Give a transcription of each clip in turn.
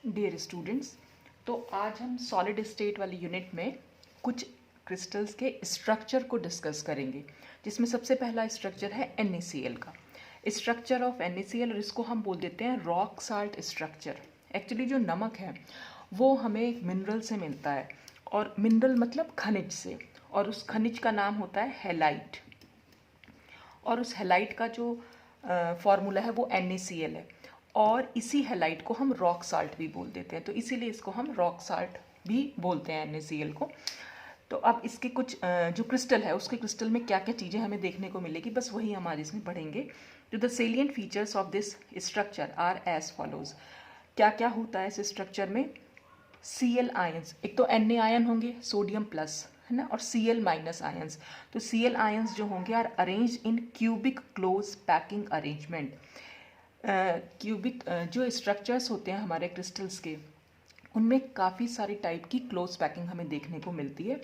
Dear students, तो आज हम सॉलिड स्टेट वाली यूनिट में कुछ क्रिस्टल्स के स्ट्रक्चर को डिस्कस करेंगे, जिसमें सबसे पहला स्ट्रक्चर है NaCl का। स्ट्रक्चर ऑफ NaCl, और इसको हम बोल देते हैं रॉक साल्ट स्ट्रक्चर। एक्चुअली जो नमक है वो हमें मिनरल से मिलता है, और मिनरल मतलब खनिज से, और उस खनिज का नाम होता है हैलाइट। और उस हैलाइट का जो फॉर्मूला है वो NaCl है, और इसी हैलाइट को हम रॉक साल्ट भी बोल देते हैं, तो इसीलिए इसको हम रॉक साल्ट भी बोलते हैं NaCl को। तो अब इसके कुछ जो क्रिस्टल है उसके क्रिस्टल में क्या क्या चीज़ें हमें देखने को मिलेगी, बस वही हम आज इसमें पढ़ेंगे। तो the salient features of this structure are as follows. क्या क्या होता है इस स्ट्रक्चर में? Cl आयंस, एक तो Na आयन होंगे सोडियम प्लस, है ना, और Cl माइनस आयंस। तो Cl आयंस जो होंगे are arrange in cubic close packing arrangement. Cubic जो स्ट्रक्चर्स होते हैं हमारे क्रिस्टल्स के, उनमें काफ़ी सारी टाइप की क्लोज पैकिंग हमें देखने को मिलती है।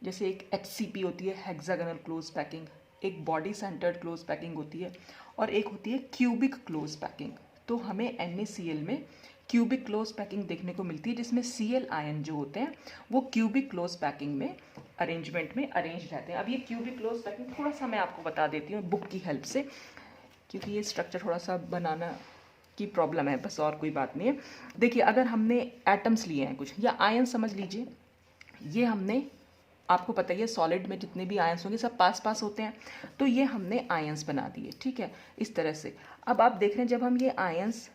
जैसे एक HCP होती है, हेक्सागोनल क्लोज पैकिंग, एक बॉडी सेंटर्ड क्लोज पैकिंग होती है, और एक होती है क्यूबिक क्लोज पैकिंग। तो हमें NaCl में क्यूबिक क्लोज पैकिंग देखने को मिलती है, जिसमें Cl आयन जो होते हैं वो क्यूबिक क्लोज पैकिंग में अरेंजमेंट में अरेंज रहते हैं। अब ये क्यूबिक क्लोज पैकिंग थोड़ा सा मैं आपको बता देती हूँ बुक की हेल्प से, क्योंकि ये स्ट्रक्चर थोड़ा सा बनाना की प्रॉब्लम है, बस और कोई बात नहीं है। देखिए, अगर हमने एटम्स लिए हैं कुछ, या आयन समझ लीजिए, ये हमने, आपको पता ही है सॉलिड में जितने भी आयंस होंगे सब पास पास होते हैं, तो ये हमने आयंस बना दिए, ठीक है, इस तरह से। अब आप देख रहे हैं जब हम ये आयंस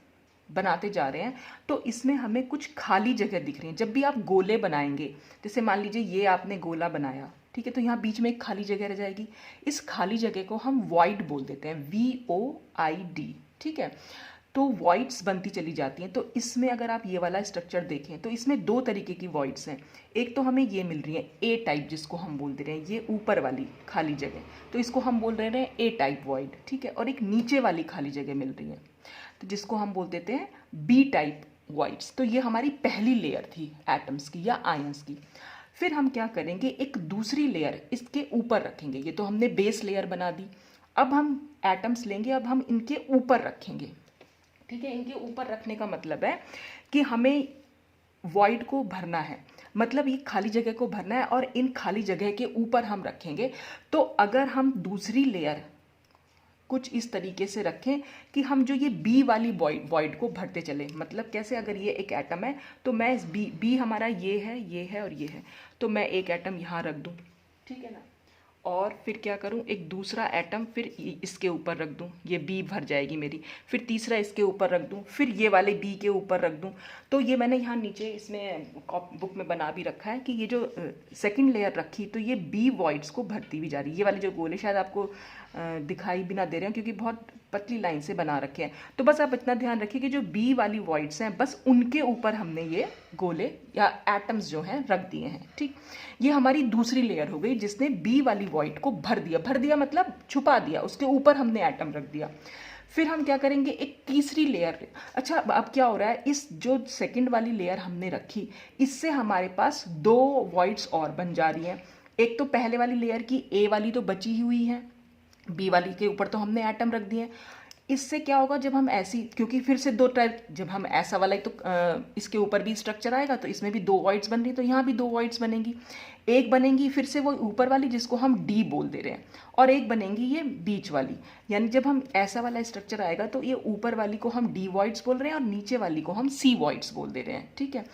बनाते जा रहे हैं तो इसमें हमें कुछ खाली जगह दिख रही है। जब भी आप गोले बनाएंगे, जैसे मान लीजिए ये आपने गोला बनाया, ठीक है, तो यहाँ बीच में एक खाली जगह रह जाएगी। इस खाली जगह को हम वॉइड बोल देते हैं, VOID, ठीक है। तो वॉइड्स बनती चली जाती हैं। तो इसमें अगर आप ये वाला स्ट्रक्चर देखें तो इसमें दो तरीके की वॉइड्स हैं। एक तो हमें ये मिल रही है A टाइप, जिसको हम बोल दे रहे हैं, ये ऊपर वाली खाली जगह, तो इसको हम बोल रहे हैं A टाइप वॉइड, ठीक है। और एक नीचे वाली खाली जगह मिल रही है, तो जिसको हम बोल देते हैं B टाइप वॉइड्स। तो ये हमारी पहली लेयर थी एटम्स की या आयंस की। फिर हम क्या करेंगे, एक दूसरी लेयर इसके ऊपर रखेंगे। ये तो हमने बेस लेयर बना दी। अब हम एटम्स लेंगे, अब हम इनके ऊपर रखेंगे, ठीक है। इनके ऊपर रखने का मतलब है कि हमें वॉइड को भरना है, मतलब ये खाली जगह को भरना है, और इन खाली जगह के ऊपर हम रखेंगे। तो अगर हम दूसरी लेयर कुछ इस तरीके से रखें कि हम जो ये बी वाली वॉइड को भरते चले, मतलब कैसे, अगर ये एक एटम है तो मैं इस बी हमारा ये है और ये है, तो मैं एक एटम यहाँ रख दूँ, ठीक है ना, और फिर क्या करूं, एक दूसरा एटम फिर इसके ऊपर रख दूं, ये बी भर जाएगी मेरी। फिर तीसरा इसके ऊपर रख दूं, फिर ये वाले बी के ऊपर रख दूं। तो ये मैंने यहाँ नीचे इसमें बुक में बना भी रखा है कि ये जो सेकंड लेयर रखी, तो ये बी वॉइड्स को भरती भी जा रही है। ये वाले जो गोले शायद आपको दिखाई भी ना दे रहे हैं, क्योंकि बहुत पतली लाइन से बना रखे हैं। तो बस आप इतना ध्यान रखिए कि जो बी वाली वॉइड्स हैं, बस उनके ऊपर हमने ये गोले या एटम्स जो हैं रख दिए हैं, ठीक। ये हमारी दूसरी लेयर हो गई, जिसने बी वाली वॉइड को भर दिया मतलब छुपा दिया, उसके ऊपर हमने एटम रख दिया। फिर हम क्या करेंगे, एक तीसरी लेयर। अच्छा, अब क्या हो रहा है, इस जो सेकंड वाली लेयर हमने रखी, इससे हमारे पास दो वॉइड्स और बन जा रही हैं। एक तो पहले वाली लेयर की A वाली तो बची हुई है, बी वाली के ऊपर तो हमने एटम रख दिए। इससे क्या होगा, जब हम ऐसी, क्योंकि फिर से दो टाइप, जब हम ऐसा वाला तो इसके ऊपर भी स्ट्रक्चर आएगा, तो इसमें भी दो वॉइड्स बन रही, तो यहाँ भी दो वॉइड्स बनेंगी। एक बनेंगी फिर से वो ऊपर वाली, जिसको हम D बोल दे रहे हैं, और एक बनेंगी ये बीच वाली। यानी जब हम ऐसा वाला स्ट्रक्चर आएगा तो ये ऊपर वाली को हम D वॉइड्स बोल रहे हैं, और नीचे वाली को हम C वॉइड्स बोल दे रहे हैं, ठीक है।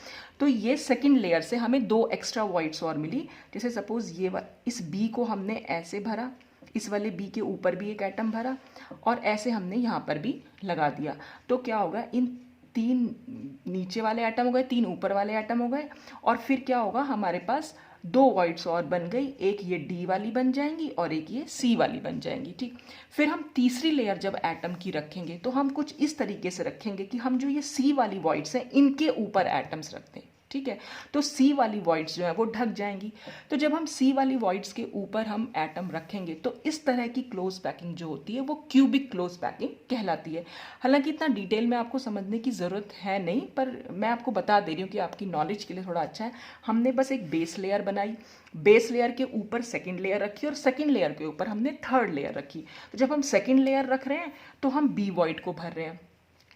तो ये सेकेंड लेयर से हमें दो एक्स्ट्रा वॉइड्स और मिली। जैसे सपोज ये इस B को हमने ऐसे भरा, इस वाले बी के ऊपर भी एक एटम भरा, और ऐसे हमने यहाँ पर भी लगा दिया। तो क्या होगा, इन तीन नीचे वाले एटम हो गए, तीन ऊपर वाले एटम हो गए, और फिर क्या होगा, हमारे पास दो वॉइड्स और बन गई, एक ये डी वाली बन जाएंगी और एक ये सी वाली बन जाएंगी, ठीक। फिर हम तीसरी लेयर जब एटम की रखेंगे तो हम कुछ इस तरीके से रखेंगे कि हम जो ये सी वाली वॉइड्स हैं इनके ऊपर एटम्स रखते हैं, ठीक है। तो सी वाली वॉइड्स जो है वो ढक जाएंगी। तो जब हम सी वाली वॉइड्स के ऊपर हम एटम रखेंगे तो इस तरह की क्लोज पैकिंग जो होती है वो क्यूबिक क्लोज पैकिंग कहलाती है। हालांकि इतना डिटेल में आपको समझने की ज़रूरत है नहीं, पर मैं आपको बता दे रही हूँ कि आपकी नॉलेज के लिए थोड़ा अच्छा है। हमने बस एक बेस लेयर बनाई, बेस लेयर के ऊपर सेकेंड लेयर रखी, और सेकेंड लेयर के ऊपर हमने थर्ड लेयर रखी। तो जब हम सेकेंड लेयर रख रहे हैं तो हम बी वॉइड को भर रहे हैं,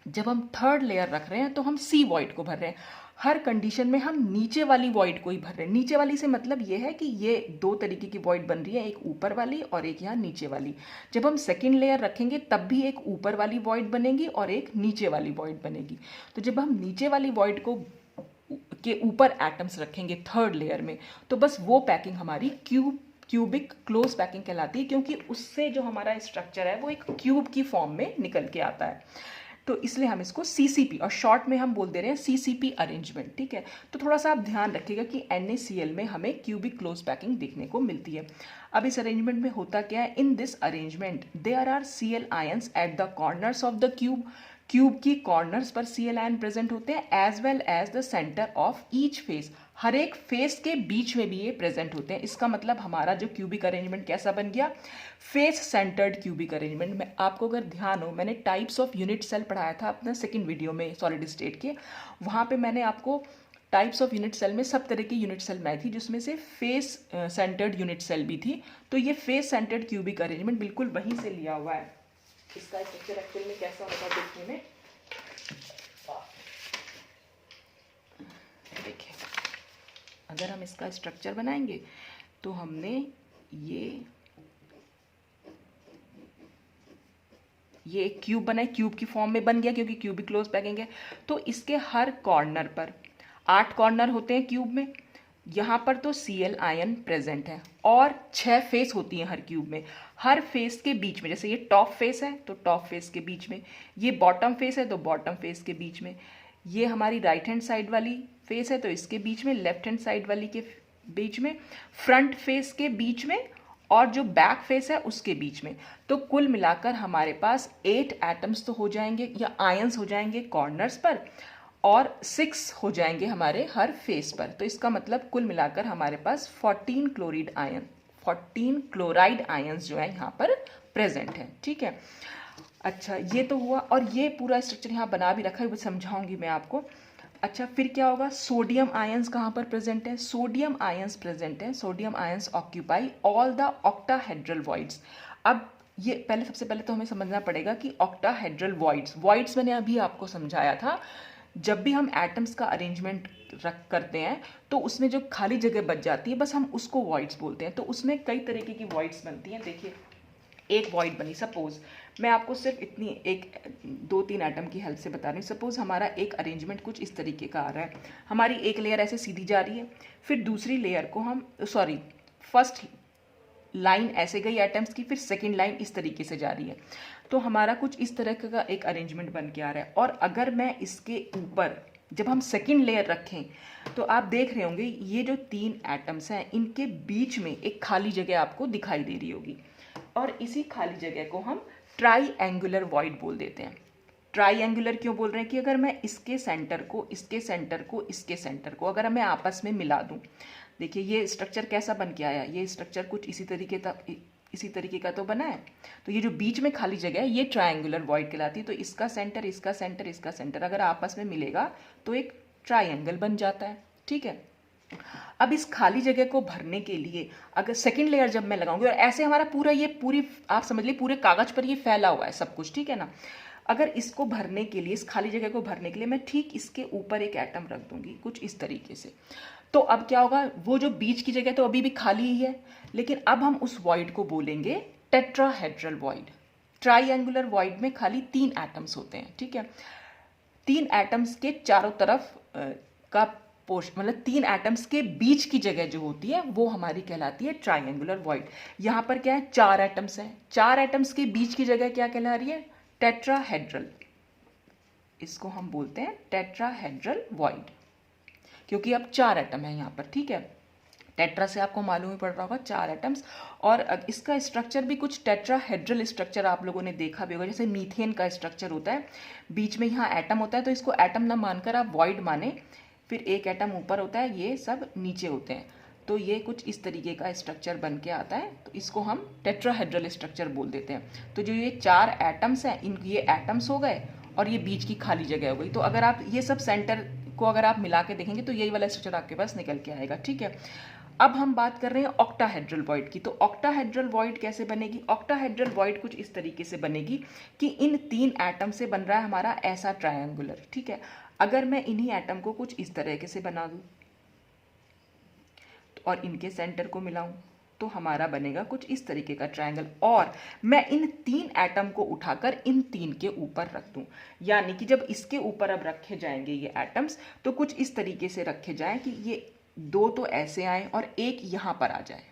जब हम थर्ड लेयर रख रहे हैं तो हम सी वॉइड को भर रहे हैं। हर कंडीशन में हम नीचे वाली वॉइड को ही भर रहे हैं। नीचे वाली से मतलब ये है कि ये दो तरीके की वॉइड बन रही है, एक ऊपर वाली और एक यहाँ नीचे वाली। जब हम सेकेंड लेयर रखेंगे तब भी एक ऊपर वाली वॉइड बनेगी और एक नीचे वाली वॉइड बनेगी। तो जब हम नीचे वाली वॉइड को के ऊपर एटम्स रखेंगे थर्ड लेयर में, तो बस वो पैकिंग हमारी क्यूबिक क्लोज पैकिंग कहलाती है, क्योंकि उससे जो हमारा स्ट्रक्चर है वो एक क्यूब की फॉर्म में निकल के आता है। तो इसलिए हम इसको सीसीपी और शॉर्ट में हम बोल दे रहे हैं सीसीपी अरेंजमेंट। ठीक है, तो थोड़ा सा आप ध्यान रखिएगा कि NaCl में हमें क्यूबिक क्लोज पैकिंग देखने को मिलती है। अब इस अरेंजमेंट में होता क्या है, in this arrangement there are Cl ions at the corners of the cube. Cube की कॉर्नर्स पर Cl आयन प्रेजेंट होते हैं, as well as the centre of each face. हर एक फेस के बीच में भी ये प्रेजेंट होते हैं। इसका मतलब हमारा जो क्यूबिक अरेंजमेंट कैसा बन गया, फेस सेंटर्ड क्यूबिक अरेंजमेंट। में आपको अगर ध्यान हो, मैंने टाइप्स ऑफ यूनिट सेल पढ़ाया था अपना सेकंड वीडियो में सॉलिड स्टेट के। वहाँ पे मैंने आपको टाइप्स ऑफ यूनिट सेल में सब तरह की यूनिट सेल बनाई थी, जिसमें से फेस सेंटर्ड यूनिट सेल भी थी। तो ये फेस सेंटर्ड क्यूबिक अरेंजमेंट बिल्कुल वहीं से लिया हुआ है। इसका स्ट्रक्चर एक्चुअल में कैसा होगा देखने में, देखिए अगर हम इसका स्ट्रक्चर बनाएंगे तो हमने ये एक क्यूब बनाए, क्यूब की फॉर्म में बन गया क्योंकि क्यूबिक क्लोज पैकिंग है। तो इसके हर कॉर्नर पर 8 कॉर्नर होते हैं क्यूब में। यहाँ पर तो Cl आयन प्रेजेंट है और 6 फेस होती हैं हर क्यूब में। हर फेस के बीच में, जैसे ये टॉप फेस है तो टॉप फेस के बीच में, ये बॉटम फेस है तो बॉटम फेस के बीच में, ये हमारी राइट हैंड साइड वाली फेस है तो इसके बीच में, लेफ्ट हैंड साइड वाली के बीच में, फ्रंट फेस के बीच में और जो बैक फेस है उसके बीच में। तो कुल मिलाकर हमारे पास 8 एटम्स तो हो जाएंगे या आयंस हो जाएंगे कॉर्नर्स पर और 6 हो जाएंगे हमारे हर फेस पर। तो इसका मतलब कुल मिलाकर हमारे पास 14 क्लोराइड आयंस जो है यहाँ पर प्रेजेंट है। ठीक है, अच्छा ये तो हुआ और ये पूरा स्ट्रक्चर यहाँ बना भी रखा है, वो समझाऊंगी मैं आपको। अच्छा फिर क्या होगा, सोडियम आयंस कहाँ पर प्रेजेंट है, सोडियम आयंस प्रेजेंट है। Sodium ions occupy all the octahedral voids. अब ये पहले सबसे पहले तो हमें समझना पड़ेगा कि ऑक्टाहेड्रल वॉइड्स मैंने अभी आपको समझाया था। जब भी हम एटम्स का अरेंजमेंट करते हैं तो उसमें जो खाली जगह बच जाती है बस हम उसको वॉइड्स बोलते हैं। तो उसमें कई तरीके की वॉइड्स बनती हैं। देखिए एक वॉइड बनी, सपोज मैं आपको सिर्फ इतनी एक 2-3 एटम की हेल्प से बता रही हूँ। सपोज हमारा एक अरेंजमेंट कुछ इस तरीके का आ रहा है, हमारी एक लेयर ऐसे सीधी जा रही है, फिर दूसरी लेयर को हम फर्स्ट लाइन ऐसे गई एटम्स की, फिर सेकंड लाइन इस तरीके से जा रही है। तो हमारा कुछ इस तरह का एक अरेंजमेंट बन के आ रहा है। और अगर मैं इसके ऊपर जब हम सेकंड लेयर रखें तो आप देख रहे होंगे ये जो 3 एटम्स हैं इनके बीच में एक खाली जगह आपको दिखाई दे रही होगी और इसी खाली जगह को हम ट्राईएंगुलर वॉइड बोल देते हैं। ट्राईएंगुलर क्यों बोल रहे हैं कि अगर मैं इसके सेंटर को इसके सेंटर को इसके सेंटर को अगर मैं आपस में मिला दूं, देखिए ये स्ट्रक्चर कैसा बन के आया, ये स्ट्रक्चर कुछ इसी तरीके का तो बना है। तो ये जो बीच में खाली जगह है ये ट्रायंगुलर वॉइड कहलाती है। तो इसका सेंटर इसका सेंटर इसका सेंटर अगर आपस में मिलेगा तो एक ट्रायंगल बन जाता है। ठीक है, अब इस खाली जगह को भरने के लिए अगर सेकंड लेयर जब मैं लगाऊंगी और ऐसे हमारा पूरी आप समझ लीजिए पूरे कागज पर ये फैला हुआ है सब कुछ, ठीक है ना। अगर इसको भरने के लिए, इस खाली जगह को भरने के लिए मैं ठीक इसके ऊपर एक एटम रख दूंगी कुछ इस तरीके से, तो अब क्या होगा, वो जो बीच की जगह तो अभी भी खाली ही है, लेकिन अब हम उस वॉइड को बोलेंगे टेट्राहेड्रल वॉइड। ट्राईएंगुलर वॉइड में खाली 3 एटम्स होते हैं। ठीक है, 3 एटम्स के चारों तरफ का पोर्शन, मतलब 3 एटम्स के बीच की जगह जो होती है वो हमारी कहलाती है ट्राईएंगुलर वॉइड। यहाँ पर क्या है, 4 एटम्स हैं, 4 एटम्स के बीच की जगह क्या कहला रही है, टेट्राहेड्रल। इसको हम बोलते हैं टेट्राहेड्रल वॉइड, क्योंकि अब 4 एटम है यहाँ पर। ठीक है, टेट्रा से आपको मालूम ही पड़ रहा होगा 4 एटम्स। और इसका स्ट्रक्चर भी कुछ टेट्राहेड्रल स्ट्रक्चर आप लोगों ने देखा भी होगा, जैसे मीथेन का स्ट्रक्चर होता है, बीच में यहाँ एटम होता है, तो इसको एटम ना मानकर आप वॉइड माने, फिर एक एटम ऊपर होता है, ये सब नीचे होते हैं, तो ये कुछ इस तरीके का स्ट्रक्चर बन के आता है, तो इसको हम टेट्राहेड्रल स्ट्रक्चर बोल देते हैं। तो जो ये 4 एटम्स हैं, ये एटम्स हो गए और ये बीच की खाली जगह हो गई। तो अगर आप ये सब सेंटर को अगर आप मिला के देखेंगे तो यही वाला स्ट्रक्चर आपके पास निकल के आएगा। ठीक है, अब हम बात कर रहे हैं ऑक्टाहेड्रल वॉइड की। तो ऑक्टाहेड्रल वॉइड कैसे बनेगी? ऑक्टाहेड्रल वॉइड कुछ इस तरीके से बनेगी कि इन 3 एटम से बन रहा है हमारा ऐसा ट्रायंगुलर, ठीक है। अगर मैं इन्हीं एटम को कुछ इस तरीके से बना दूं और इनके सेंटर को मिलाऊं तो हमारा बनेगा कुछ इस तरीके का ट्रायंगल। और मैं इन 3 एटम को उठाकर इन 3 के ऊपर रख दूं, यानी कि जब इसके ऊपर अब रखे जाएंगे ये एटम्स तो कुछ इस तरीके से रखे जाएं कि ये 2 तो ऐसे आए और एक यहाँ पर आ जाए।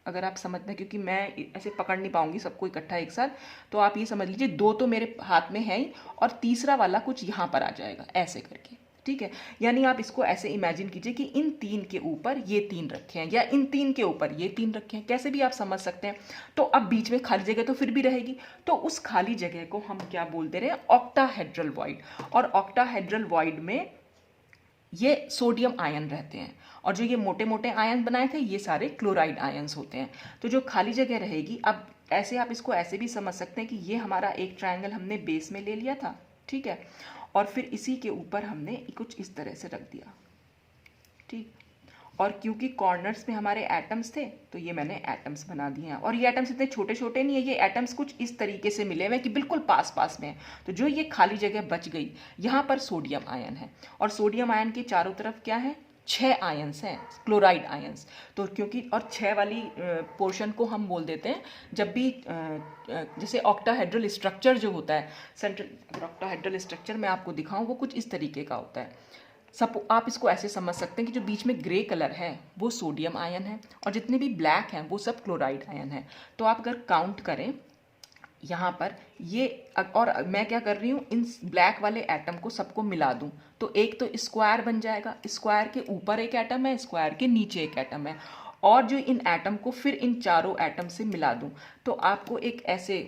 अगर आप समझते हैं, क्योंकि मैं ऐसे पकड़ नहीं पाऊंगी सबको इकट्ठा एक साथ, तो आप ये समझ लीजिए 2 तो मेरे हाथ में है ही और तीसरा वाला कुछ यहाँ पर आ जाएगा ऐसे करके, ठीक है। यानी आप इसको ऐसे इमेजिन कीजिए कि इन 3 के ऊपर ये 3 रखे हैं या इन 3 के ऊपर ये 3 रखे हैं, कैसे भी आप समझ सकते हैं। तो अब बीच में खाली जगह तो फिर भी रहेगी, तो उस खाली जगह को हम क्या बोलते रहे? Octahedral void. और ऑक्टाहेड्रल वॉइड में ये सोडियम आयन रहते हैं और जो ये मोटे मोटे आयन बनाए थे ये सारे क्लोराइड आयन्स होते हैं। तो जो खाली जगह रहेगी, अब ऐसे आप इसको ऐसे भी समझ सकते हैं कि ये हमारा एक ट्रायंगल हमने बेस में ले लिया था, ठीक है, और फिर इसी के ऊपर हमने कुछ इस तरह से रख दिया, ठीक। और क्योंकि कॉर्नर्स में हमारे एटम्स थे तो ये मैंने एटम्स बना दिए हैं। और ये एटम्स इतने छोटे छोटे नहीं है, ये एटम्स कुछ इस तरीके से मिले हुए हैं कि बिल्कुल पास पास में है। तो जो ये खाली जगह बच गई, यहाँ पर सोडियम आयन है और सोडियम आयन के चारों तरफ क्या है? 6 आयन्स हैं, क्लोराइड आयन्स। तो क्योंकि और 6 वाली पोर्शन को हम बोल देते हैं जब भी जैसे ऑक्टाहेड्रल स्ट्रक्चर जो होता है, सेंट्रल ऑक्टाहेड्रल स्ट्रक्चर मैं आपको दिखाऊं वो कुछ इस तरीके का होता है। सब आप इसको ऐसे समझ सकते हैं कि जो बीच में ग्रे कलर है वो सोडियम आयन है और जितने भी ब्लैक हैं वो सब क्लोराइड आयन है। तो आप अगर काउंट करें यहाँ पर ये, और मैं क्या कर रही हूँ, इन ब्लैक वाले एटम को सबको मिला दूँ तो एक तो स्क्वायर बन जाएगा, स्क्वायर के ऊपर एक एटम है, स्क्वायर के नीचे एक एटम है। और जो इन एटम को फिर इन चारों एटम से मिला दूँ तो आपको एक ऐसे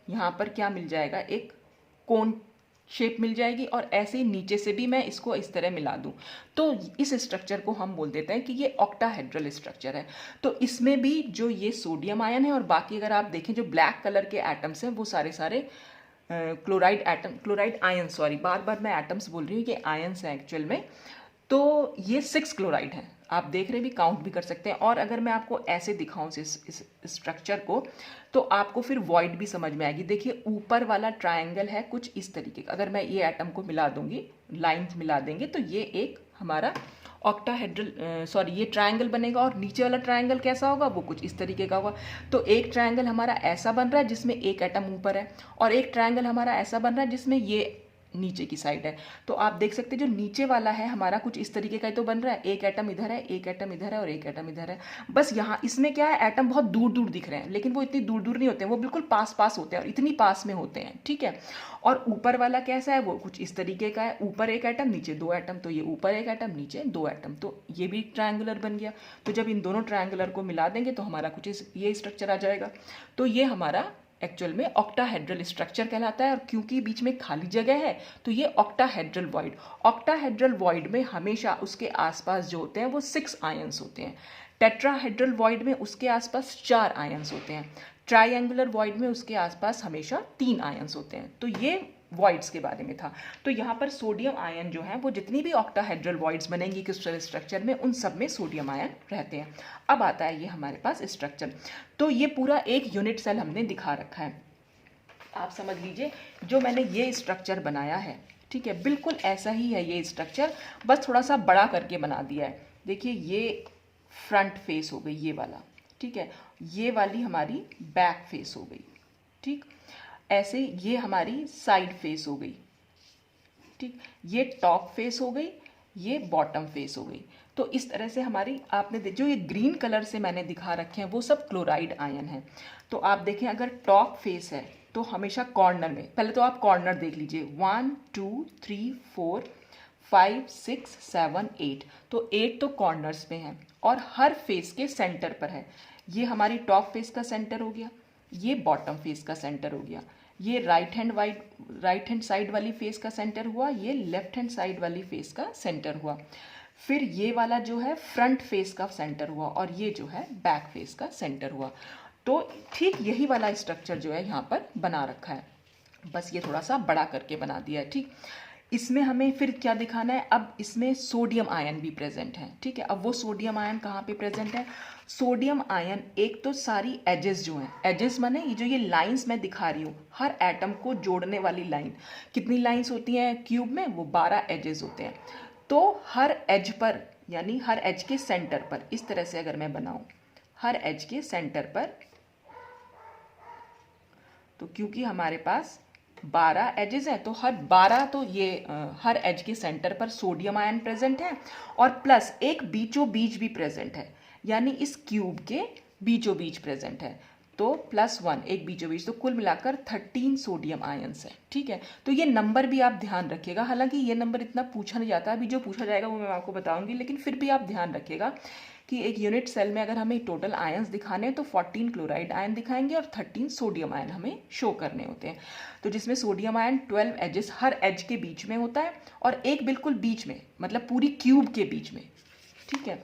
यहाँ पर क्या मिल जाएगा? एक कोन शेप मिल जाएगी। और ऐसे ही नीचे से भी मैं इसको इस तरह मिला दूं तो इस स्ट्रक्चर को हम बोल देते हैं कि ये ऑक्टाहेड्रल स्ट्रक्चर है। तो इसमें भी जो ये सोडियम आयन है और बाकी अगर आप देखें जो ब्लैक कलर के एटम्स हैं वो सारे सारे क्लोराइड आयन, सॉरी बार बार मैं एटम्स बोल रही हूँ, ये आयन्स हैं एक्चुअल में। तो ये 6 क्लोराइड हैं, आप देख रहे भी, काउंट भी कर सकते हैं। और अगर मैं आपको ऐसे दिखाऊं इस स्ट्रक्चर को तो आपको फिर वॉइड भी समझ में आएगी। देखिए ऊपर वाला ट्रायंगल है कुछ इस तरीके का, अगर मैं ये एटम को मिला दूंगी, लाइंस मिला देंगे तो ये एक हमारा ऑक्टाहेड्रल सॉरी ये ट्रायंगल बनेगा। और नीचे वाला ट्रायंगल कैसा होगा? वो कुछ इस तरीके का होगा। तो एक ट्रायंगल हमारा ऐसा बन रहा है जिसमें एक एटम ऊपर है और एक ट्रायंगल हमारा ऐसा बन रहा है जिसमें ये नीचे की साइड है। तो आप देख सकते हैं जो नीचे वाला है हमारा कुछ इस तरीके का ही तो बन रहा है, एक एटम इधर है, एक एटम इधर है और एक एटम इधर है। बस यहाँ इसमें क्या है, एटम बहुत दूर दूर दिख रहे हैं लेकिन वो इतनी दूर दूर नहीं होते हैं, वो बिल्कुल पास पास होते हैं और इतनी पास में होते हैं, ठीक है। और ऊपर वाला कैसा है? वो कुछ इस तरीके का है, ऊपर एक एटम नीचे 2 एटम, तो ये ऊपर एक एटम नीचे 2 एटम, तो ये भी ट्रायंगुलर बन गया। तो जब इन दोनों ट्रायंगुलर को मिला देंगे तो हमारा कुछ ये स्ट्रक्चर आ जाएगा। तो ये हमारा एक्चुअल में ऑक्टाहेड्रल स्ट्रक्चर कहलाता है। और क्योंकि बीच में खाली जगह है तो ये ऑक्टाहेड्रल वॉइड। ऑक्टाहेड्रल वॉइड में हमेशा उसके आसपास जो होते हैं वो 6 आयन्स होते हैं। टेट्राहेड्रल वॉइड में उसके आसपास 4 आयन्स होते हैं। ट्राइएंगुलर वॉइड में उसके आसपास हमेशा 3 आयन्स होते हैं। तो ये वॉइड्स के बारे में था। तो यहाँ पर सोडियम आयन जो है वो जितनी भी ऑक्टाहेड्रल वॉइड्स बनेंगी क्रिस्टल स्ट्रक्चर में उन सब में सोडियम आयन रहते हैं। अब आता है ये हमारे पास स्ट्रक्चर। तो ये पूरा एक यूनिट सेल हमने दिखा रखा है। आप समझ लीजिए जो मैंने ये स्ट्रक्चर बनाया है, ठीक है, बिल्कुल ऐसा ही है ये स्ट्रक्चर, बस थोड़ा सा बड़ा करके बना दिया है। देखिए ये फ्रंट फेस हो गई ये वाला, ठीक है, ये वाली हमारी बैक फेस हो गई, ठीक, ऐसे ये हमारी साइड फेस हो गई, ठीक, ये टॉप फेस हो गई, ये बॉटम फेस हो गई। तो इस तरह से हमारी आपने जो ये ग्रीन कलर से मैंने दिखा रखे हैं वो सब क्लोराइड आयन है। तो आप देखें अगर टॉप फेस है तो हमेशा कॉर्नर में, पहले तो आप कॉर्नर देख लीजिए, 1 2 3 4 5 6 7 8, तो 8 तो कॉर्नर्स में है और हर फेस के सेंटर पर है। ये हमारी टॉप फेस का सेंटर हो गया, ये बॉटम फेस का सेंटर हो गया, ये राइट हैंड साइड वाली फेस का सेंटर हुआ, ये लेफ्ट हैंड साइड वाली फेस का सेंटर हुआ, फिर ये वाला जो है फ्रंट फेस का सेंटर हुआ और ये जो है बैक फेस का सेंटर हुआ। तो ठीक यही वाला स्ट्रक्चर जो है यहाँ पर बना रखा है, बस ये थोड़ा सा बड़ा करके बना दिया है, ठीक। इसमें हमें फिर क्या दिखाना है, अब इसमें सोडियम आयन भी प्रेजेंट है, ठीक है। अब वो सोडियम आयन कहाँ पे प्रेजेंट है, सोडियम आयन एक तो सारी एजेस जो हैं, एजेस माने ये जो ये लाइंस मैं दिखा रही हूँ, हर एटम को जोड़ने वाली लाइन, कितनी लाइंस होती हैं क्यूब में, वो 12 एजेस होते हैं। तो हर एज पर, यानी हर एज के सेंटर पर, इस तरह से अगर मैं बनाऊं, हर एज के सेंटर पर, तो क्योंकि हमारे पास 12 एजेस हैं तो हर 12, तो ये हर एज के सेंटर पर सोडियम आयन प्रेजेंट है और प्लस एक बीचों बीच भी प्रेजेंट है, यानी इस क्यूब के बीचों बीच प्रेजेंट है, तो +1 एक बीचों बीच, तो कुल मिलाकर 13 सोडियम आयंस है, ठीक है। तो ये नंबर भी आप ध्यान रखिएगा, हालांकि ये नंबर इतना पूछा नहीं जाता, अभी जो पूछा जाएगा वो मैं आपको बताऊंगी, लेकिन फिर भी आप ध्यान रखिएगा कि एक यूनिट सेल में अगर हमें टोटल आयंस दिखाने हैं तो 14 क्लोराइड आयन दिखाएंगे और 13 सोडियम आयन हमें शो करने होते हैं। तो जिसमें सोडियम आयन 12 एजेस, हर एज के बीच में होता है और एक बिल्कुल बीच में, मतलब पूरी क्यूब के बीच में, ठीक है,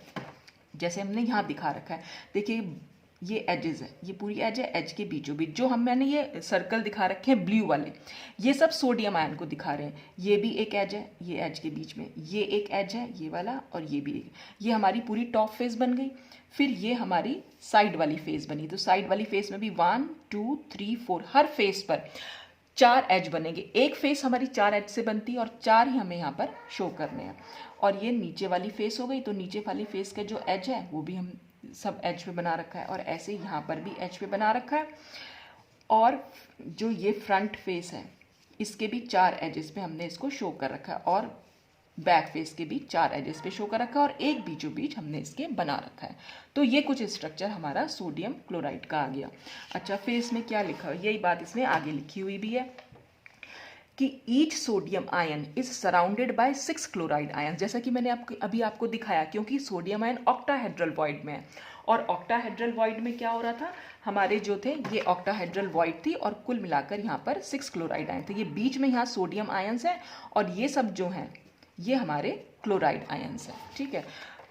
जैसे हमने यहाँ दिखा रखा है। देखिए ये एजेस है, ये पूरी एज है, एज के बीचों बीच जो मैंने ये सर्कल दिखा रखे हैं ब्लू वाले, ये सब सोडियम आयन को दिखा रहे हैं। ये भी एक एज है, ये एज के बीच में, ये एक एज है ये वाला, और ये भी एक, ये हमारी पूरी टॉप फेस बन गई। फिर ये हमारी साइड वाली फेस बनी, तो साइड वाली फेस में भी 1 2 3 4, हर फेस पर 4 एज बनेंगे, एक फेस हमारी 4 एज से बनती है और 4 ही हमें यहाँ पर शो करने हैं। और ये नीचे वाली फेस हो गई, तो नीचे वाली फेस का जो एज है वो भी हम सब एज पे बना रखा है, और ऐसे यहाँ पर भी एज पे बना रखा है। और जो ये फ्रंट फेस है इसके भी 4 एजेस पे हमने इसको शो कर रखा है, और बैक फेस के भी 4 एजेस पे शो कर रखा है, और एक बीचों बीच हमने इसके बना रखा है। तो ये कुछ स्ट्रक्चर हमारा सोडियम क्लोराइड का आ गया। अच्छा, फिर इसमें क्या लिखा है, यही बात इसमें आगे लिखी हुई भी है कि each sodium ion is surrounded by 6 chloride ion, जैसा कि मैंने अभी आपको दिखाया, क्योंकि सोडियम आयन ऑक्टाहेड्रल वॉइड में है, और ऑक्टाहेड्रल वॉइड में क्या हो रहा था, हमारे जो थे ये ऑक्टाहेड्रल वॉइड थी, और कुल मिलाकर यहाँ पर 6 क्लोराइड आयन थे। ये बीच में यहाँ सोडियम आयन्स हैं, और ये सब जो हैं ये हमारे क्लोराइड आयन्स हैं, ठीक है।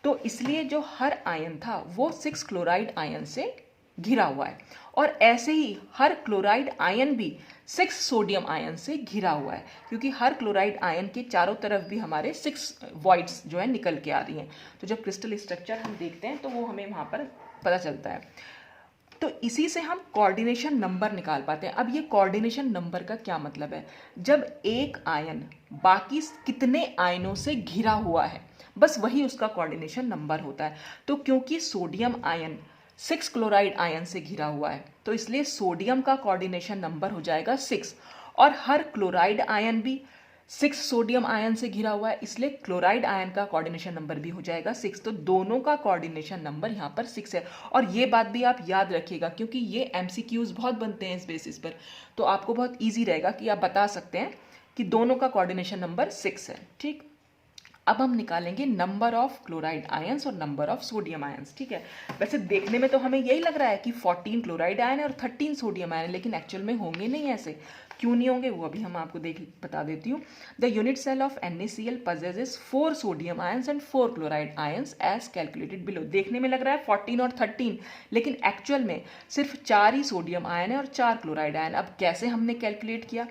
तो इसलिए जो हर आयन था वो 6 क्लोराइड आयन से घिरा हुआ है, और ऐसे ही हर क्लोराइड आयन भी 6 सोडियम आयन से घिरा हुआ है, क्योंकि हर क्लोराइड आयन के चारों तरफ भी हमारे 6 वॉइड्स जो है निकल के आ रही हैं। तो जब क्रिस्टल स्ट्रक्चर हम देखते हैं तो वो हमें वहाँ पर पता चलता है। तो इसी से हम कोऑर्डिनेशन नंबर निकाल पाते हैं। अब ये कोऑर्डिनेशन नंबर का क्या मतलब है, जब एक आयन बाकी कितने आयनों से घिरा हुआ है, बस वही उसका कोऑर्डिनेशन नंबर होता है। तो क्योंकि सोडियम आयन 6 क्लोराइड आयन से घिरा हुआ है, तो इसलिए सोडियम का कोऑर्डिनेशन नंबर हो जाएगा 6, और हर क्लोराइड आयन भी 6 सोडियम आयन से घिरा हुआ है, इसलिए क्लोराइड आयन का कोऑर्डिनेशन नंबर भी हो जाएगा 6। तो दोनों का कोऑर्डिनेशन नंबर यहाँ पर 6 है। और ये बात भी आप याद रखिएगा, क्योंकि ये एमसीक्यूज बहुत बनते हैं इस बेसिस पर, तो आपको बहुत ईजी रहेगा कि आप बता सकते हैं कि दोनों का कोऑर्डिनेशन नंबर 6 है, ठीक। अब हम निकालेंगे नंबर ऑफ क्लोराइड आयंस और नंबर ऑफ सोडियम आयंस, ठीक है। वैसे देखने में तो हमें यही लग रहा है कि 14 क्लोराइड आयन है और 13 सोडियम आयन है, लेकिन एक्चुअल में होंगे नहीं ऐसे। क्यों नहीं होंगे वो अभी हम आपको बता देती हूँ। The unit cell of NaCl possesses 4 sodium ions and 4 chloride ions as calculated below. देखने में लग रहा है 14 और 13, लेकिन एक्चुअल में सिर्फ 4 ही सोडियम आयन है और 4 क्लोराइड आयन। अब कैसे हमने कैलकुलेट किया,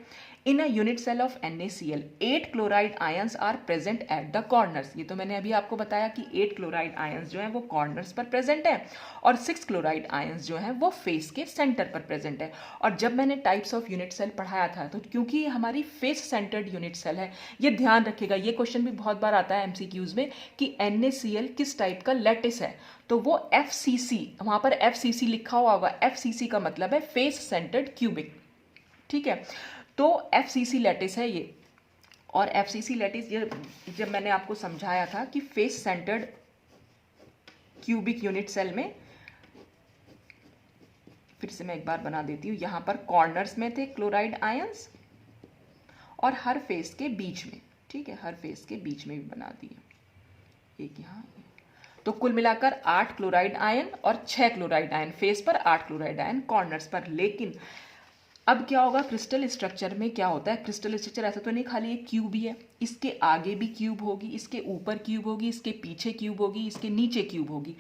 in a unit cell of NaCl 8 chloride ions are present at the corners. ये तो मैंने अभी आपको बताया कि 8 क्लोराइड आयंस जो हैं वो कॉर्नर्स पर प्रेजेंट है, और 6 क्लोराइड आयंस जो हैं वो फेस के सेंटर पर प्रेजेंट है। और जब मैंने टाइप्स ऑफ यूनिट सेल पढ़ाया था, तो क्योंकि ये हमारी फेस सेंटर्ड यूनिट सेल है, ये ध्यान रखिएगा, ये क्वेश्चन भी बहुत बार आता है MCQs में कि NaCl किस टाइप का लैटिस है, तो वो FCC, वहाँ पर FCC लिखा हुआ होगा। FCC का मतलब है फेस सेंटर्ड क्यूबिक, ठीक है। तो FCC लैटिस है ये, और FCC लैटिस ये जब मैंने आपको समझाया था कि face centered cubic unit cell में, फिर से मैं एक बार बना देती हूँ, यहाँ पर कॉर्नर्स में थे क्लोराइड आयंस और हर फेस के बीच में, ठीक है, हर फेस के बीच में भी बना दिए एक यहाँ। तो कुल मिलाकर 8 क्लोराइड आयन और 6 क्लोराइड आयन फेस पर, 8 क्लोराइड आयन कॉर्नर्स पर। लेकिन अब क्या होगा, क्रिस्टल स्ट्रक्चर में क्या होता है, क्रिस्टल स्ट्रक्चर ऐसा तो नहीं खाली एक क्यूब ही है, इसके आगे भी क्यूब होगी, इसके ऊपर क्यूब होगी, इसके पीछे क्यूब होगी, इसके नीचे क्यूब होगी।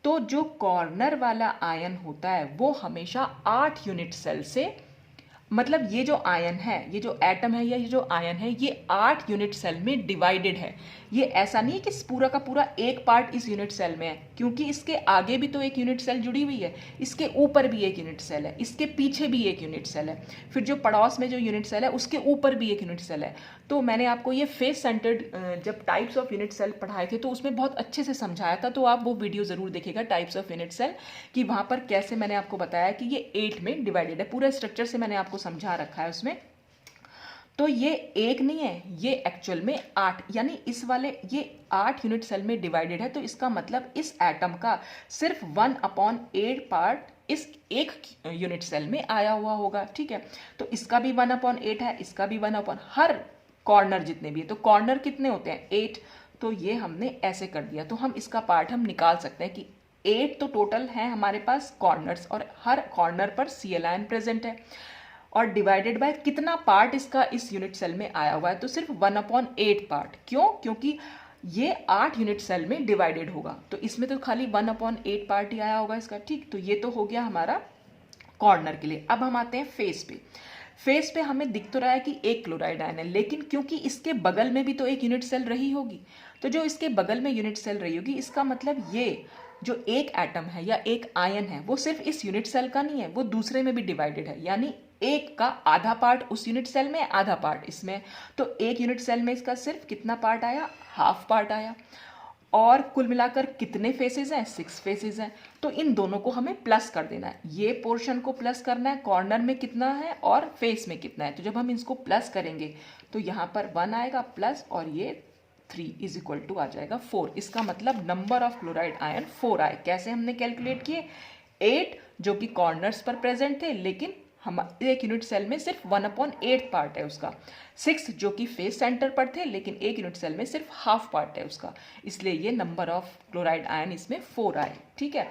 तो जो कॉर्नर वाला आयन होता है वो हमेशा 8 यूनिट सेल से मतलब ये जो आयन है, ये जो एटम है या ये जो आयन है, ये 8 यूनिट सेल में डिवाइडेड है। ये ऐसा नहीं है कि पूरा का पूरा एक पार्ट इस यूनिट सेल में है, क्योंकि इसके आगे भी तो एक यूनिट सेल जुड़ी हुई है, इसके ऊपर भी एक यूनिट सेल है, इसके पीछे भी एक यूनिट सेल है, फिर जो पड़ोस में जो यूनिट सेल है उसके ऊपर भी एक यूनिट सेल है। तो मैंने आपको ये फेस सेंटर्ड जब टाइप्स ऑफ यूनिट सेल पढ़ाए थे तो उसमें बहुत अच्छे से समझाया था, तो आप वो वीडियो ज़रूर देखिएगा टाइप्स ऑफ यूनिट सेल, कि वहाँ पर कैसे मैंने आपको बताया कि ये 8 में डिवाइडेड है। पूरा स्ट्रक्चर से मैंने आपको समझा रखा है उसमें। तो ये एक नहीं है, ये एक्चुअल में 8, यानी इस वाले ये 8 यूनिट सेल में डिवाइडेड है। तो इसका मतलब इस एटम का सिर्फ 1/8 पार्ट इस एक यूनिट सेल में आया हुआ होगा। ठीक है, तो इसका भी 1/8 है, इसका भी 1/, हर कॉर्नर जितने भी है, तो कॉर्नर कितने होते हैं 8, तो ये हमने ऐसे कर दिया। तो हम इसका पार्ट हम निकाल सकते हैं कि 8 तो टोटल है हमारे पास कॉर्नर्स, और हर कॉर्नर पर Cl आयन प्रेजेंट है, और डिवाइडेड बाय कितना पार्ट इसका इस यूनिट सेल में आया हुआ है, तो सिर्फ 1/8 पार्ट। क्यों? क्योंकि ये 8 यूनिट सेल में डिवाइडेड होगा, तो इसमें तो खाली 1/8 पार्ट ही आया होगा इसका। ठीक, तो ये तो हो गया हमारा कॉर्नर के लिए। अब हम आते हैं फेस पे। फेस पे हमें दिख तो रहा है कि एक क्लोराइड आयन है, लेकिन क्योंकि इसके बगल में भी तो एक यूनिट सेल रही होगी, तो जो इसके बगल में यूनिट सेल रही होगी, इसका मतलब ये जो एक एटम है या एक आयन है वो सिर्फ इस यूनिट सेल का नहीं है, वो दूसरे में भी डिवाइडेड है, यानी एक का आधा पार्ट उस यूनिट सेल में, आधा पार्ट इसमें। तो एक यूनिट सेल में इसका सिर्फ कितना पार्ट आया, हाफ पार्ट आया। और कुल मिलाकर कितने फेसेस हैं, 6 फेसेस हैं। तो इन दोनों को हमें प्लस कर देना है, ये पोर्शन को प्लस करना है, कॉर्नर में कितना है और फेस में कितना है। तो जब हम इसको प्लस करेंगे तो यहाँ पर 1 आएगा प्लस, और ये 3 इज इक्वल टू आ जाएगा 4। इसका मतलब नंबर ऑफ क्लोराइड आयन 4 आए। कैसे हमने कैलकुलेट किए, 8 जो कि कॉर्नर्स पर प्रेजेंट थे, लेकिन हम एक यूनिट सेल में सिर्फ 1/8 पार्ट है उसका। 6 जो कि फेस सेंटर पर थे, लेकिन एक यूनिट सेल में सिर्फ हाफ पार्ट है उसका, इसलिए ये नंबर ऑफ क्लोराइड आयन इसमें 4 आए। ठीक है,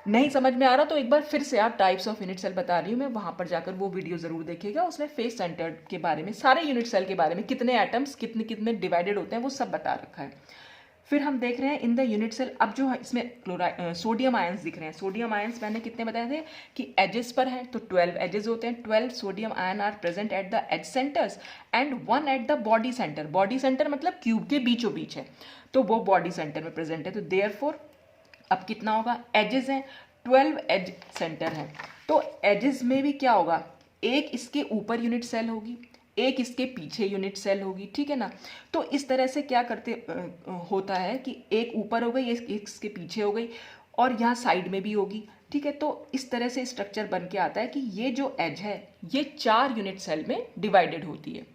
नहीं समझ में आ रहा तो एक बार फिर से आप टाइप्स ऑफ यूनिट सेल बता रही हूँ मैं, वहां पर जाकर वो वीडियो जरूर देखिएगा। उसमें फेस सेंटर के बारे में, सारे यूनिट सेल के बारे में, कितने एटम्स कितने कितने डिवाइडेड होते हैं वो सब बता रखा है। फिर हम देख रहे हैं इन द यूनिट सेल। अब जो इसमें सोडियम आयंस दिख रहे हैं, सोडियम आयंस मैंने कितने बताए थे कि एजेस पर हैं, तो 12 एजेस होते हैं। 12 sodium ion are present at the edge centers and 1 at the body center. Body center मतलब क्यूब के बीचों बीच है, तो वो बॉडी सेंटर में प्रेजेंट है। तो देयरफॉर अब कितना होगा, एजेस हैं 12 एज सेंटर है, तो एजेस में भी क्या होगा, एक इसके ऊपर यूनिट सेल होगी, एक इसके पीछे यूनिट सेल होगी। ठीक है ना, तो इस तरह से क्या करते होता है कि एक ऊपर हो गई, एक इसके पीछे हो गई, और यहाँ साइड में भी होगी। ठीक है, तो इस तरह से स्ट्रक्चर बन के आता है कि ये जो एज है ये 4 यूनिट सेल में डिवाइडेड होती है।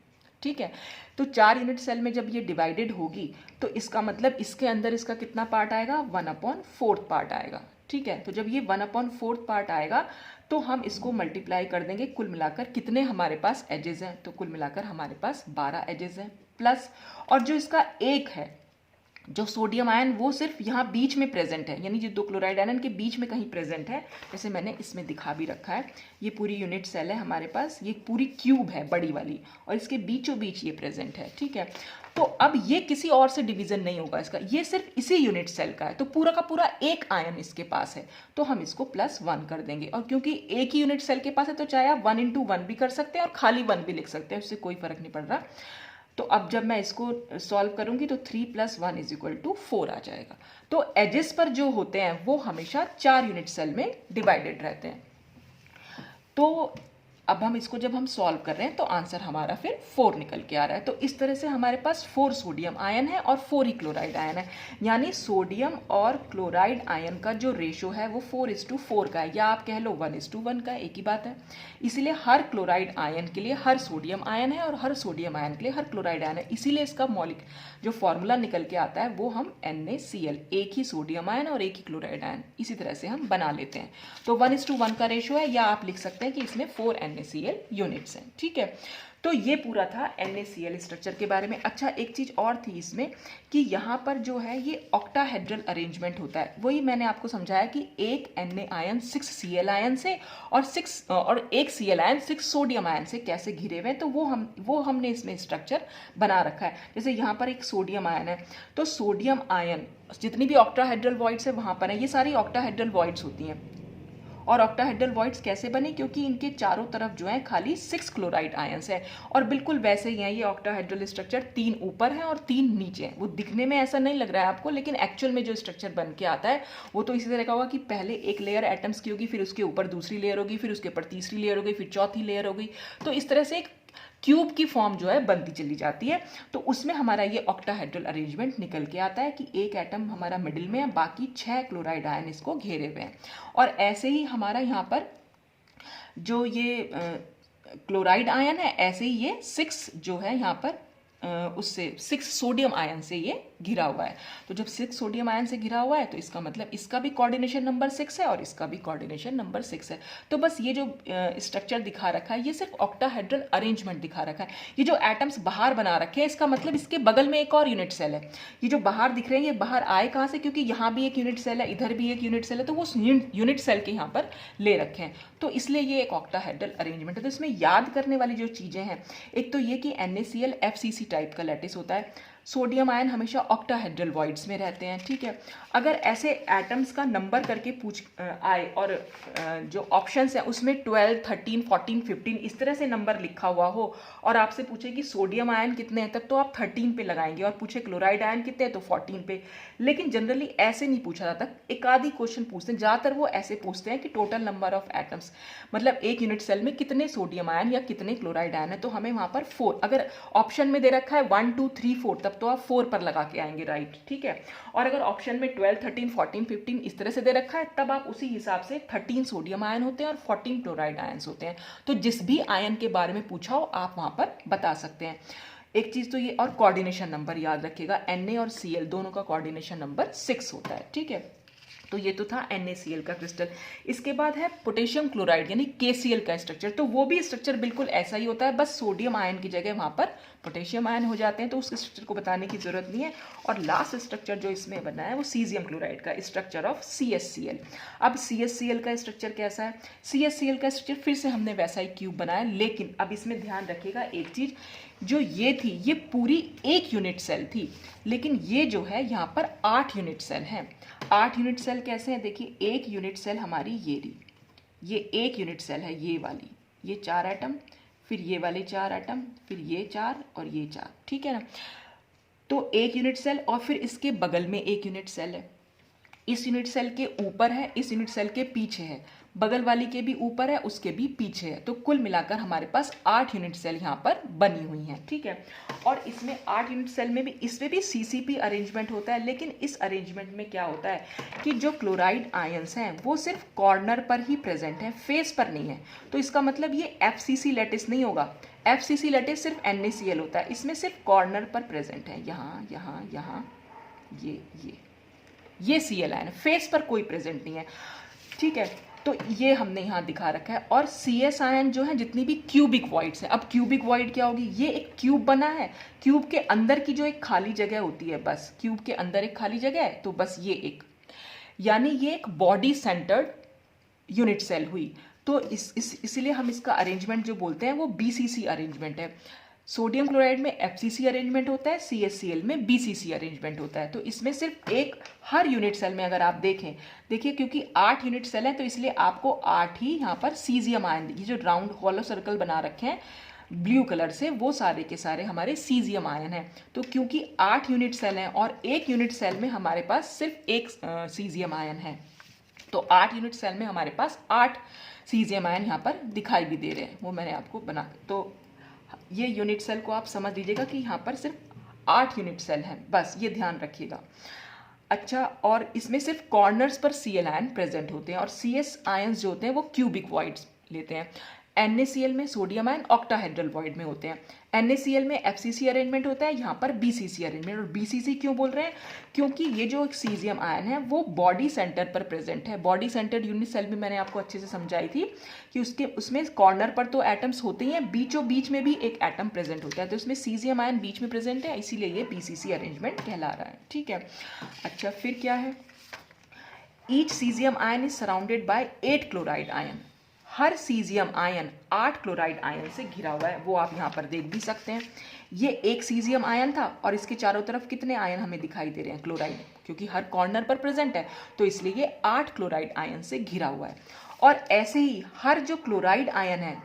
ठीक है, तो 4 यूनिट सेल में जब ये डिवाइडेड होगी तो इसका मतलब इसके अंदर इसका कितना पार्ट आएगा, 1/4 पार्ट आएगा। ठीक है, तो जब ये 1/4 पार्ट आएगा तो हम इसको मल्टीप्लाई कर देंगे, कुल मिलाकर कितने हमारे पास एजेस हैं, तो कुल मिलाकर हमारे पास 12 एजेस हैं प्लस। और जो इसका एक है जो सोडियम आयन, वो सिर्फ यहाँ बीच में प्रेजेंट है, यानी जो 2 क्लोराइड आयन के बीच में कहीं प्रेजेंट है, जैसे मैंने इसमें दिखा भी रखा है। ये पूरी यूनिट सेल है हमारे पास, ये पूरी क्यूब है बड़ी वाली, और इसके बीचों बीच ये प्रेजेंट है। ठीक है, तो अब ये किसी और से डिवीजन नहीं होगा इसका, ये सिर्फ इसी यूनिट सेल का है, तो पूरा का पूरा एक आयन इसके पास है, तो हम इसको +1 कर देंगे। और क्योंकि एक ही यूनिट सेल के पास है तो चाहे आप 1 × 1 भी कर सकते हैं और खाली 1 भी लिख सकते हैं, उससे कोई फर्क नहीं पड़ रहा। तो अब जब मैं इसको सॉल्व करूंगी तो 3 + 1 = 4 आ जाएगा। तो एजेस पर जो होते हैं वो हमेशा 4 यूनिट सेल में डिवाइडेड रहते हैं। तो अब हम इसको जब हम सॉल्व कर रहे हैं तो आंसर हमारा फिर 4 निकल के आ रहा है। तो इस तरह से हमारे पास 4 सोडियम आयन है और 4 ही क्लोराइड आयन है, यानी सोडियम और क्लोराइड आयन का जो रेशो है वो 4:4 का है, या आप कह लो 1:1 का, एक ही बात है। इसीलिए हर क्लोराइड आयन के लिए हर सोडियम आयन है और हर सोडियम आयन के लिए हर क्लोराइड आयन है। इसीलिए इसका मौलिक जो फॉर्मूला निकल के आता है वो हम NaCl, एक ही सोडियम आयन और एक ही क्लोराइड आयन, इसी तरह से हम बना लेते हैं। तो 1:1 का रेशो है, या आप लिख सकते हैं कि इसमें 4 NaCl यूनिट्स हैं। ठीक है, तो ये पूरा था NaCl स्ट्रक्चर के बारे में। अच्छा, एक चीज और थी इसमें कि यहाँ पर जो है ये ऑक्टाहेड्रल अरेंजमेंट होता है, वही मैंने आपको समझाया कि एक Na आयन 6 Cl आयन से और एक Cl आयन 6 सोडियम आयन से कैसे घिरे हुए हैं, तो वो हमने इसमें स्ट्रक्चर बना रखा है। जैसे यहाँ पर एक सोडियम आयन है, तो सोडियम आयन जितनी भी ऑक्टाहेड्रल वॉइड्स है वहाँ पर है, ये सारी ऑक्टाहेड्रल वॉइड्स होती हैं, और ऑक्टाहेड्रल वॉइड्स कैसे बने, क्योंकि इनके चारों तरफ जो है खाली 6 क्लोराइड आयंस है। और बिल्कुल वैसे ही है ये ऑक्टाहेड्रल स्ट्रक्चर, 3 ऊपर है और 3 नीचे है। वो दिखने में ऐसा नहीं लग रहा है आपको, लेकिन एक्चुअल में जो स्ट्रक्चर बन के आता है वो तो इसी तरह का होगा कि पहले एक लेयर एटम्स की होगी, फिर उसके ऊपर दूसरी लेयर होगी, फिर उसके ऊपर तीसरी लेयर होगी, फिर चौथी लेयर होगी। तो इस तरह से एक क्यूब की फॉर्म जो है बनती चली जाती है। तो उसमें हमारा ये ऑक्टाहेड्रल अरेंजमेंट निकल के आता है कि एक एटम हमारा मिडिल में है, बाकी 6 क्लोराइड आयन इसको घेरे हुए हैं। और ऐसे ही हमारा यहाँ पर जो ये क्लोराइड आयन है, ऐसे ही ये 6 जो है यहाँ पर उससे 6 सोडियम आयन से ये घिरा हुआ है। तो जब 6 सोडियम आयन से घिरा हुआ है तो इसका मतलब इसका भी कोऑर्डिनेशन नंबर 6 है और इसका भी कोऑर्डिनेशन नंबर 6 है। तो बस ये जो स्ट्रक्चर दिखा रखा है ये सिर्फ ऑक्टाहेड्रल अरेंजमेंट दिखा रखा है। ये जो एटम्स बाहर बना रखे हैं इसका मतलब इसके बगल में एक और यूनिट सेल है। ये जो बाहर दिख रहे हैं ये बाहर आए कहाँ से, क्योंकि यहाँ भी एक यूनिट सेल है, इधर भी एक यूनिट सेल है, तो वो यूनिट सेल के यहाँ पर ले रखे हैं। तो इसलिए ये एक ऑक्टाहेड्रल अरेंजमेंट है। तो इसमें याद करने वाली जो चीज़ें हैं, एक तो ये कि NaCl FCC टाइप का लैटिस होता है। सोडियम आयन हमेशा ऑक्टाहेड्रल वॉइड्स में रहते हैं, ठीक है। अगर ऐसे एटम्स का नंबर करके पूछ आए और जो ऑप्शंस हैं उसमें 12, 13, 14, 15 इस तरह से नंबर लिखा हुआ हो और आपसे पूछे कि सोडियम आयन कितने हैं, तब तो आप 13 पे लगाएंगे, और पूछे क्लोराइड आयन कितने हैं तो 14 पे। लेकिन जनरली ऐसे नहीं पूछा जाता, एक आधी क्वेश्चन पूछते हैं, ज़्यादातर वो ऐसे पूछते हैं कि टोटल नंबर ऑफ एटम्स, मतलब एक यूनिट सेल में कितने सोडियम आयन या कितने क्लोराइड आयन है। तो हमें वहाँ पर 4, अगर ऑप्शन में दे रखा है 1, 2, 3, 4, तब तो आप 4 पर लगा के आएंगे, राइट, ठीक है। और अगर ऑप्शन में 12, 13, 14, 15 इस तरह से दे रखा है तब आप उसी हिसाब से 13 सोडियम आयन होते हैं और 14 क्लोराइड आयन्स होते हैं। तो जिस भी आयन के बारे में पूछा हो आप वहाँ पर बता सकते हैं। एक चीज़ तो ये, और कोऑर्डिनेशन नंबर याद रखिएगा, Na और Cl दोनों का कोऑर्डिनेशन नंबर 6 होता है, ठीक है। तो ये तो था NaCl का क्रिस्टल। इसके बाद है पोटेशियम क्लोराइड यानी KCl का स्ट्रक्चर। तो वो भी स्ट्रक्चर बिल्कुल ऐसा ही होता है, बस सोडियम आयन की जगह वहाँ पर पोटेशियम आयन हो जाते हैं, तो उस स्ट्रक्चर को बताने की जरूरत नहीं है। और लास्ट स्ट्रक्चर जो इसमें बना है वो सीजियम क्लोराइड का स्ट्रक्चर ऑफ CSCl। अब CSCl का स्ट्रक्चर कैसा है? CSCl का स्ट्रक्चर फिर से हमने वैसा ही क्यूब बनाया, लेकिन अब इसमें ध्यान रखिएगा एक चीज़, जो ये थी ये पूरी एक यूनिट सेल थी, लेकिन ये जो है यहाँ पर 8 यूनिट सेल हैं। 8 यूनिट सेल कैसे हैं? देखिए, एक यूनिट सेल हमारी ये रही, ये एक यूनिट सेल है ये वाली, ये 4 एटम, फिर ये वाले 4 एटम, फिर ये 4 और ये 4, ठीक है ना। तो एक यूनिट सेल और फिर इसके बगल में एक यूनिट सेल है, इस यूनिट सेल के ऊपर है, इस यूनिट सेल के पीछे है, बगल वाली के भी ऊपर है, उसके भी पीछे है। तो कुल मिलाकर हमारे पास 8 यूनिट सेल यहाँ पर बनी हुई हैं, ठीक है। और इसमें 8 यूनिट सेल में भी, इसमें भी CCP अरेंजमेंट होता है, लेकिन इस अरेंजमेंट में क्या होता है कि जो क्लोराइड आयंस हैं वो सिर्फ कॉर्नर पर ही प्रेजेंट है, फेस पर नहीं है। तो इसका मतलब ये FCC लैटिस नहीं होगा। FCC लैटिस सिर्फ NaCl होता है, इसमें सिर्फ कॉर्नर पर प्रेजेंट है, यहाँ यहाँ यहाँ, ये Cl आयन, फेस पर कोई प्रेजेंट नहीं है, ठीक है। तो ये हमने यहाँ दिखा रखा है। और CS आयन जो है जितनी भी क्यूबिक वॉइड्स हैं, अब क्यूबिक वॉइड क्या होगी? ये एक क्यूब बना है, क्यूब के अंदर की जो एक खाली जगह होती है, बस क्यूब के अंदर एक खाली जगह है, तो बस ये एक, यानी ये एक बॉडी सेंटर्ड यूनिट सेल हुई। तो इसलिए हम इसका अरेंजमेंट जो बोलते हैं वो BCC अरेंजमेंट है। सोडियम क्लोराइड में FCC अरेंजमेंट होता है, CSCl में BCC अरेंजमेंट होता है। तो इसमें सिर्फ एक, हर यूनिट सेल में अगर आप देखें, देखिए क्योंकि 8 यूनिट सेल हैं तो इसलिए आपको 8 ही यहाँ पर सीजियम आयन, ये जो राउंड हॉलो सर्कल बना रखे हैं ब्लू कलर से, वो सारे के सारे हमारे सीजियम आयन हैं। तो क्योंकि 8 यूनिट सेल हैं और एक यूनिट सेल में हमारे पास सिर्फ एक सीजियम आयन है, तो 8 यूनिट सेल में हमारे पास 8 सीजियम आयन यहाँ पर दिखाई भी दे रहे हैं, वो मैंने आपको बना, तो ये यूनिट सेल को आप समझ लीजिएगा कि यहाँ पर सिर्फ 8 यूनिट सेल हैं, बस ये ध्यान रखिएगा। अच्छा, और इसमें सिर्फ कॉर्नर्स पर Cl आयन प्रेजेंट होते हैं और CS आयन्स जो होते हैं वो क्यूबिक वॉइड्स लेते हैं। NaCl में सोडियम आयन ऑक्टाहेड्रल वॉइड में होते हैं। NaCl में FCC अरेंजमेंट होता है, यहाँ पर BCC अरेंजमेंट। और BCC क्यों बोल रहे हैं? क्योंकि ये जो एक सीजियम आयन है वो बॉडी सेंटर पर प्रेजेंट है। बॉडी सेंटर्ड यूनिट सेल भी मैंने आपको अच्छे से समझाई थी कि उसमें कॉर्नर पर तो एटम्स होते ही हैं, बीचों बीच में भी एक एटम प्रेजेंट होता है, तो उसमें सीजियम आयन बीच में प्रेजेंट है, इसीलिए ये BCC अरेंजमेंट कहला रहा है, ठीक है। अच्छा, फिर क्या है? Each caesium ion is surrounded by 8 chloride ion. Her caesium ion 8 chloride ion से घिरा हुआ है, वो आप यहाँ पर देख भी सकते हैं। ये एक सीजियम आयन था और इसके चारों तरफ कितने आयन हमें दिखाई दे रहे हैं, क्लोराइड, क्योंकि हर कॉर्नर पर प्रेजेंट है तो इसलिए ये 8 क्लोराइड आयन से घिरा हुआ है। और ऐसे ही हर जो क्लोराइड आयन है,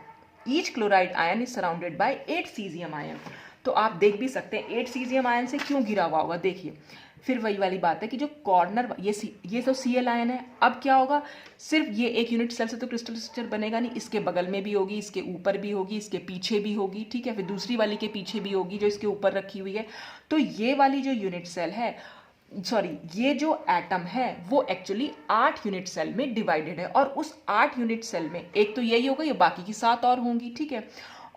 each chloride ion is surrounded by 8 caesium ion. तो आप देख भी सकते हैं 8 सीजियम आयन से क्यों घिरा हुआ होगा। देखिए फिर वही वाली बात है कि जो कॉर्नर ये तो Cl आयन है। अब क्या होगा, सिर्फ ये एक यूनिट सेल से तो क्रिस्टल स्ट्रक्चर बनेगा नहीं, इसके बगल में भी होगी, इसके ऊपर भी होगी, इसके पीछे भी होगी, ठीक है, फिर दूसरी वाली के पीछे भी होगी जो इसके ऊपर रखी हुई है। तो ये वाली जो यूनिट सेल है, सॉरी, ये जो एटम है वो एक्चुअली 8 यूनिट सेल में डिवाइडेड है, और उस 8 यूनिट सेल में एक तो यही होगा, ये बाकी की 7 और होंगी, ठीक है।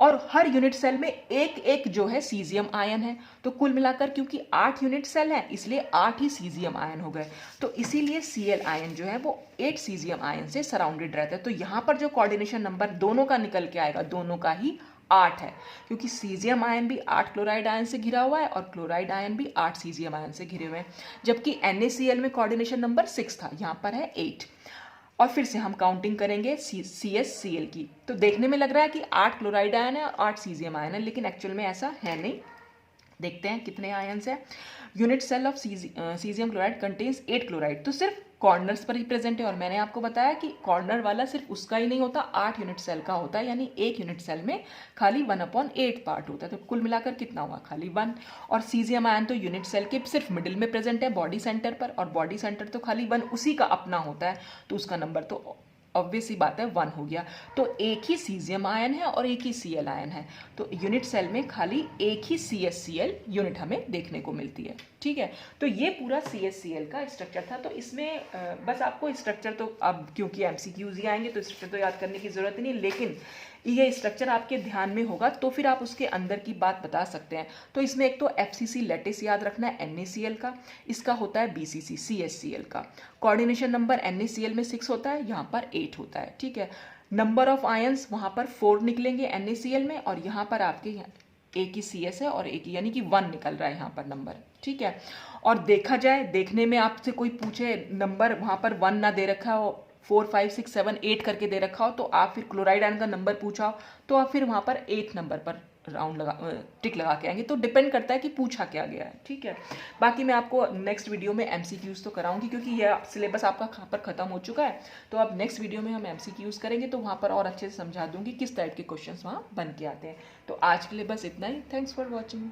और हर यूनिट सेल में एक एक जो है सीजियम आयन है। तो कुल मिलाकर क्योंकि 8 यूनिट सेल है इसलिए 8 ही सीजियम आयन हो गए। तो इसीलिए Cl आयन जो है वो 8 सीजियम आयन से सराउंडेड रहता है। तो यहाँ पर जो कोऑर्डिनेशन नंबर दोनों का निकल के आएगा, दोनों का ही 8 है, क्योंकि सीजियम आयन भी 8 क्लोराइड आयन से घिरा हुआ है और क्लोराइड आयन भी 8 सीजियम आयन से घिरे हुए हैं। जबकि NaCl में कोऑर्डिनेशन नंबर 6 था, यहाँ पर है 8। और फिर से हम काउंटिंग करेंगे CsCl की। तो देखने में लग रहा है कि 8 क्लोराइड आयन है और 8 सीजियम आयन है, लेकिन एक्चुअल में ऐसा है नहीं। देखते हैं कितने आयन्स हैं। Unit cell of caesium chloride contains 8 chloride. तो सिर्फ कॉर्नर्स पर ही प्रेजेंट है, और मैंने आपको बताया कि कॉर्नर वाला सिर्फ उसका ही नहीं होता, 8 यूनिट सेल का होता है, यानी एक यूनिट सेल में खाली 1/8 पार्ट होता है। तो कुल मिलाकर कितना हुआ, खाली 1। और सीजियम आयन तो यूनिट सेल के सिर्फ मिडिल में प्रेजेंट है, बॉडी सेंटर पर, और बॉडी सेंटर तो खाली 1 उसी का अपना होता है, तो उसका नंबर तो ऑब्वियस सी बात है 1 हो गया। तो एक ही सीजियम आयन है और एक ही Cl आयन है, तो यूनिट सेल में खाली एक ही CsCl यूनिट हमें देखने को मिलती है, ठीक है। तो ये पूरा CsCl का स्ट्रक्चर था। तो इसमें बस आपको स्ट्रक्चर तो अब क्योंकि MCQs ही आएंगे तो स्ट्रक्चर तो याद करने की ज़रूरत नहीं, लेकिन ये स्ट्रक्चर आपके ध्यान में होगा तो फिर आप उसके अंदर की बात बता सकते हैं। तो इसमें एक तो FCC लैटिस याद रखना है NaCl का, इसका होता है BCC CsCl का। कोऑर्डिनेशन नंबर NaCl में 6 होता है, यहाँ पर 8 होता है, ठीक है। नंबर ऑफ आयंस वहाँ पर 4 निकलेंगे NaCl में, और यहाँ पर आपके एक ही CS है और एक ही, यानी कि 1 निकल रहा है यहाँ पर नंबर, ठीक है। और देखा जाए, देखने में आपसे कोई पूछे नंबर वहाँ पर 1 ना दे रखा हो, 4 5 6 7 8 करके दे रखा हो, तो आप फिर क्लोराइड आयन का नंबर पूछा हो तो आप फिर वहाँ पर 8 नंबर पर राउंड लगा टिक लगा के आएंगे। तो डिपेंड करता है कि पूछा क्या गया है, ठीक है। बाकी मैं आपको नेक्स्ट वीडियो में MCQs तो कराऊंगी, क्योंकि यह सिलेबस आपका कहाँ पर ख़त्म हो चुका है। तो अब नेक्स्ट वीडियो में हम MCQs करेंगे, तो वहाँ पर और अच्छे से समझा दूंगी किस टाइप के क्वेश्चन वहाँ बन के आते हैं। तो आज के लिए बस इतना ही। Thanks for watching.